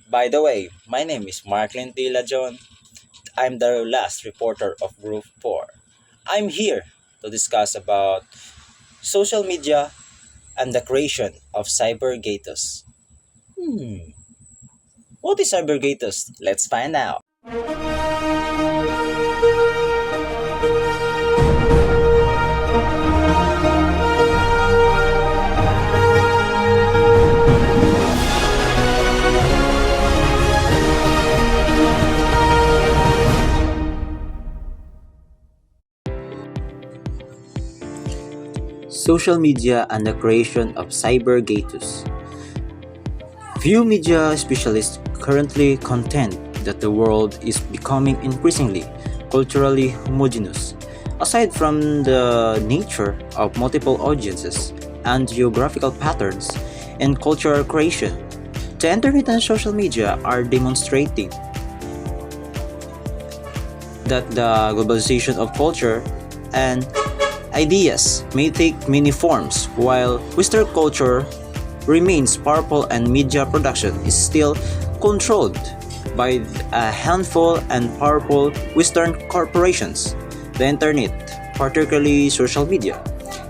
By the way, my name is Marklin Tila John. I'm the last reporter of Group 4. I'm here to discuss about social media and the creation of cybergatus. Hmm, what is cybergatus? Let's find out. Social media and the creation of cybergatus. Few media specialists currently contend that the world is becoming increasingly culturally homogeneous. Aside from the nature of multiple audiences and geographical patterns in cultural creation, the internet and social media are demonstrating that the globalization of culture and ideas may take many forms while Western culture remains powerful and media production is still controlled by a handful and powerful Western corporations. The internet, particularly social media,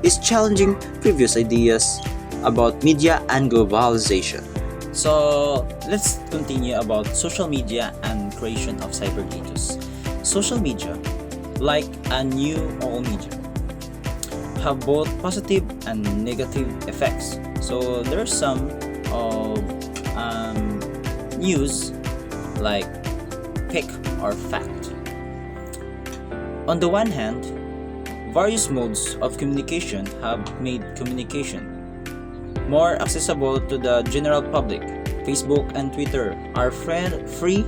is challenging previous ideas about media and globalization. So let's continue about social media and creation of cybergatus. Social media, like a new all media, have both positive and negative effects. So there's some of news like fake or fact. On the one hand, various modes of communication have made communication more accessible to the general public. Facebook and Twitter are free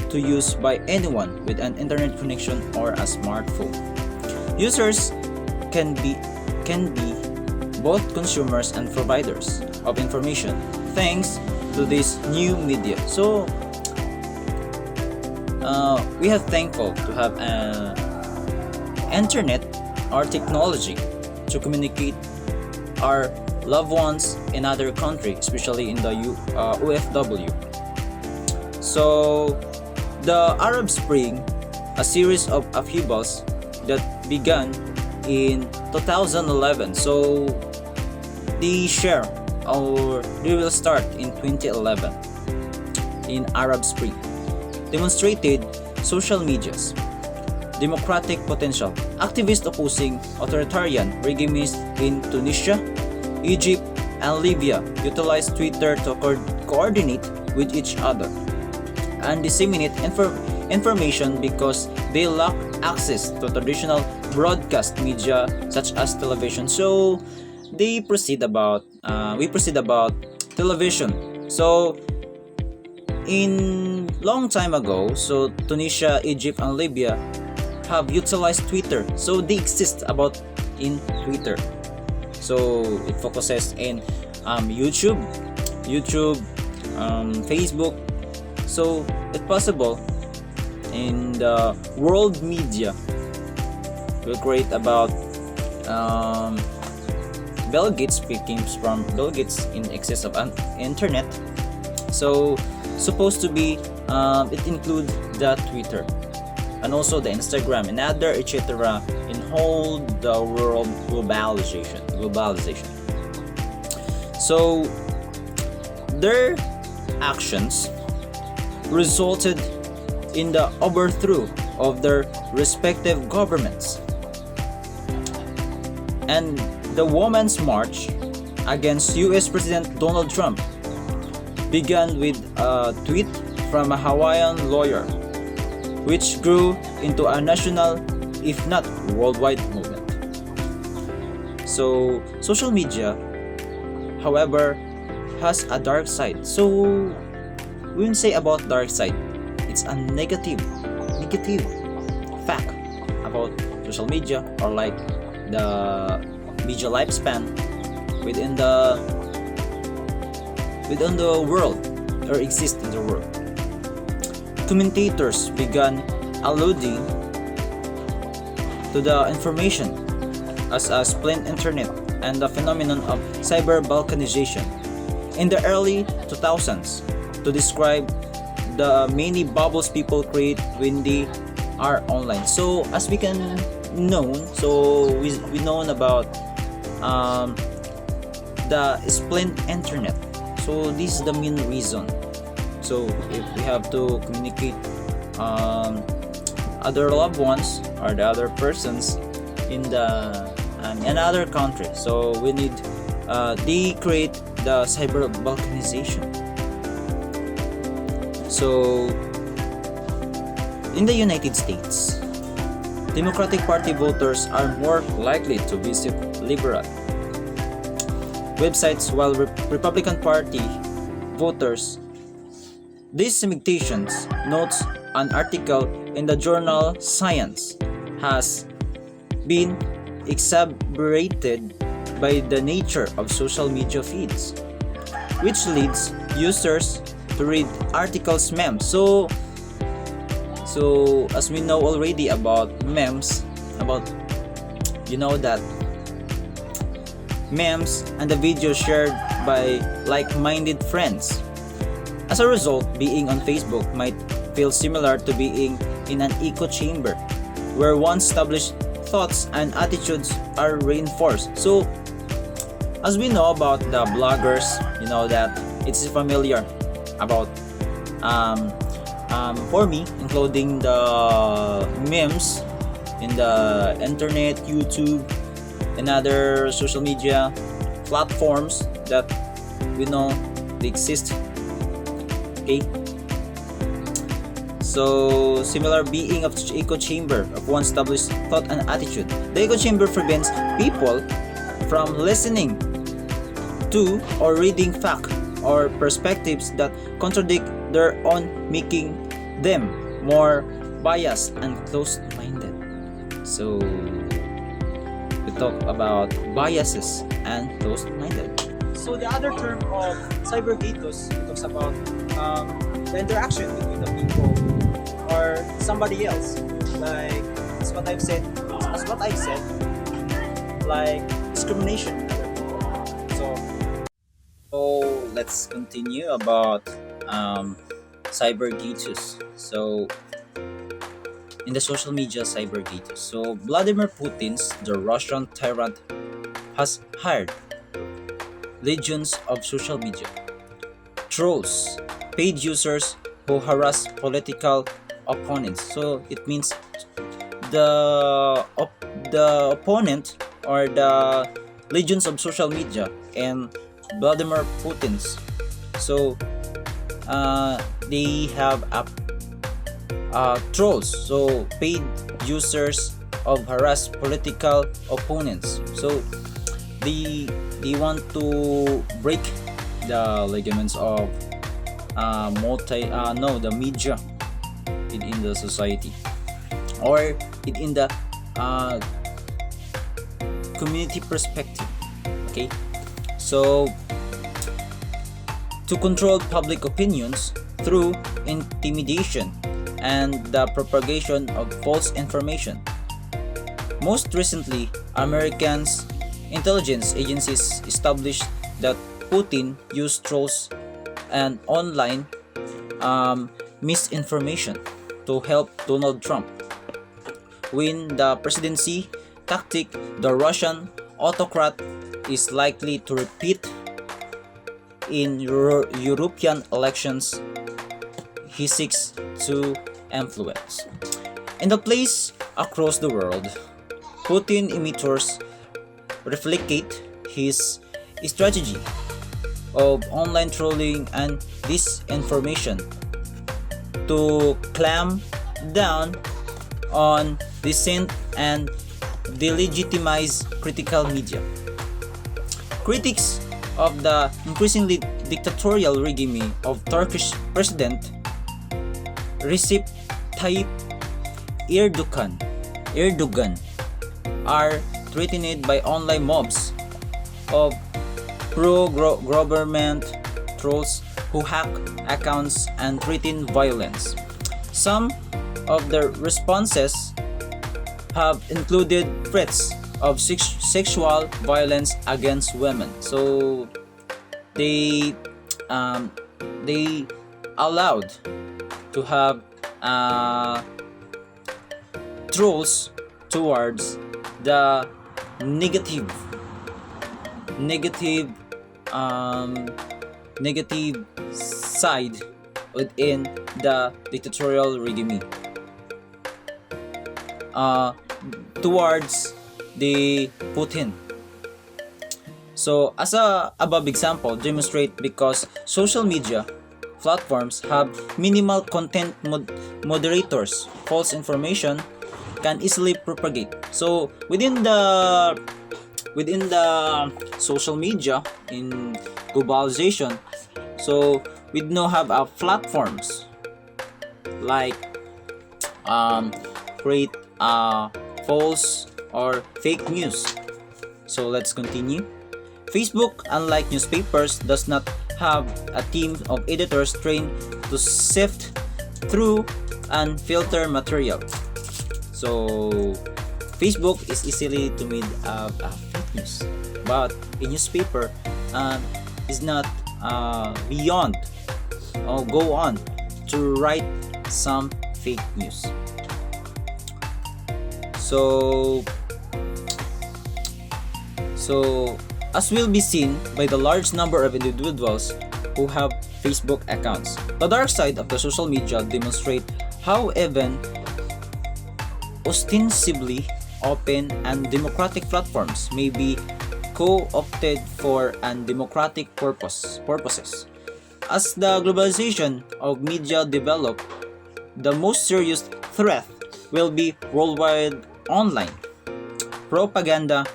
to use by anyone with an internet connection or a smartphone. Users can be both consumers and providers of information thanks to this new media. So we are thankful to have internet or technology to communicate our loved ones in other country, especially in the UFW. So the Arab Spring, a series of upheavals that began in 2011. So they will start in 2011 in Arab Spring. Demonstrated social media's democratic potential. Activists opposing authoritarian regimes in Tunisia, Egypt, and Libya utilized Twitter to coordinate with each other and disseminate information because they lack access to traditional broadcast media such as television. So we proceed about television. So in long time ago, so Tunisia, Egypt, and Libya have utilized Twitter. So they exist about in Twitter. So it focuses in YouTube, Facebook. So it's possible in the world media will create about Bill Gates, speaking from Bill Gates in excess of an internet. So supposed to be it include the Twitter and also the Instagram and other etc. in whole the world globalization. So their actions resulted in the overthrow of their respective governments. And the Women's March against US President Donald Trump began with a tweet from a Hawaiian lawyer, which grew into a national, if not worldwide movement. So, social media, however, has a dark side. So, when we say about dark side, it's a negative fact about social media or like the media lifespan within the world or exist in the world. Commentators began alluding to the information as a splint internet and the phenomenon of cyber balkanization in the early 2000s to describe the many bubbles people create when they are online. So as we can know, so we know about um, the splendid internet. So this is the main reason. So if we have to communicate other loved ones or the other persons in the another country, so we need they create the cyber balkanization. So in the United States, Democratic Party voters are more likely to visit liberal websites, while Republican Party voters. These limitations, notes an article in the journal Science, has been exacerbated by the nature of social media feeds, which leads users to read articles memes. So as we know already about memes, about that memes and the videos shared by like-minded friends. As a result, being on Facebook might feel similar to being in an echo chamber, where once established thoughts and attitudes are reinforced. So, as we know about the bloggers, that it's familiar about for me, including the memes in the internet, YouTube, and other social media platforms that we know they exist. Okay. So similar being of echo chamber of one established thought and attitude. The echo chamber prevents people from listening to or reading facts or perspectives that contradict their own, making them more biased and closed-minded. So we talk about biases and closed-minded. So the other term of cyber ethos talks about the interaction between the people or somebody else. Like as what I've said, like discrimination. So let's continue about cyber ethos. So in the social media cyber ethos. So Vladimir Putin's the Russian tyrant has hired legions of social media trolls, paid users who harass political opponents. So it means the opponent or the legions of social media and Vladimir Putin's. So they have trolls, so paid users of harass political opponents. So they want to break the ligaments of the media in the society or in the community perspective. Okay, so to control public opinions through intimidation and the propagation of false information. Most recently, Americans' intelligence agencies established that Putin used trolls and online misinformation to help Donald Trump win the presidency, tactic the Russian autocrat is likely to repeat in European elections he seeks to influence. In the place across the world, Putin imitators replicate his strategy of online trolling and disinformation to clamp down on dissent and delegitimize critical media. Critics of the increasingly dictatorial regime of Turkish President Recep Tayyip Erdogan are threatened by online mobs of pro-government trolls who hack accounts and threaten violence. Some of the responses have included threats of sexual violence against women. So they allowed to have trolls towards the negative negative um, negative side within the dictatorial regime towards the Putin. So as a above example demonstrate because social media platforms have minimal content moderators, false information can easily propagate. So within the social media in globalization, so we now have platforms like create false or fake news. So let's continue. Facebook, unlike newspapers, does not have a team of editors trained to sift through and filter material. So Facebook is easily to make fake news, but a newspaper is not beyond or go on to write some fake news. So as will be seen by the large number of individuals who have Facebook accounts, the dark side of the social media demonstrate how even ostensibly open and democratic platforms may be co-opted for undemocratic purposes. As the globalization of media develop, the most serious threat will be worldwide online propaganda.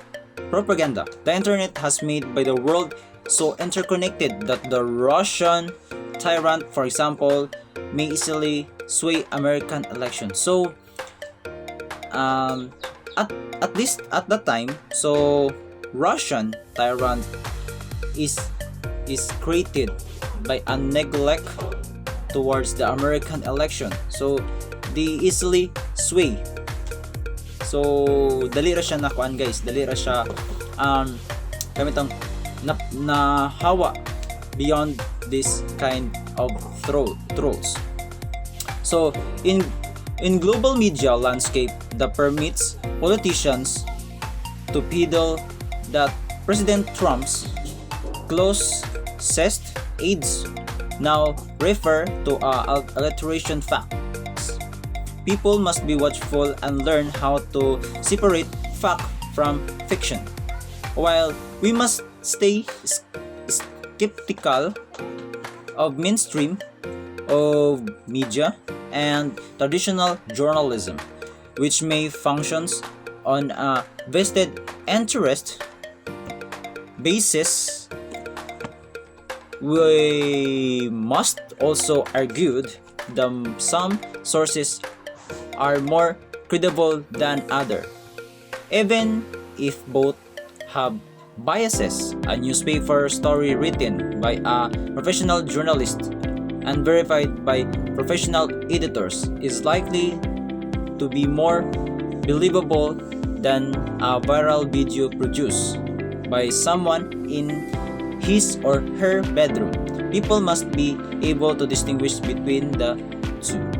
The internet has made by the world so interconnected that the Russian tyrant, for example, may easily sway American elections. So at least at that time, so Russian tyrant is created by a neglect towards the American election. So they easily sway. So dali ra siya na kuan guys, dali ra siya kamitang na hawa beyond this kind of trolls. So in global media landscape that permits politicians to peddle that President Trump's closest aides now refer to alteration facts. People must be watchful and learn how to separate fact from fiction. While we must stay skeptical of mainstream of media and traditional journalism, which may functions on a vested interest basis, we must also argue that some sources are more credible than others, even if both have biases. A newspaper story written by a professional journalist and verified by professional editors is likely to be more believable than a viral video produced by someone in his or her bedroom. People must be able to distinguish between the two.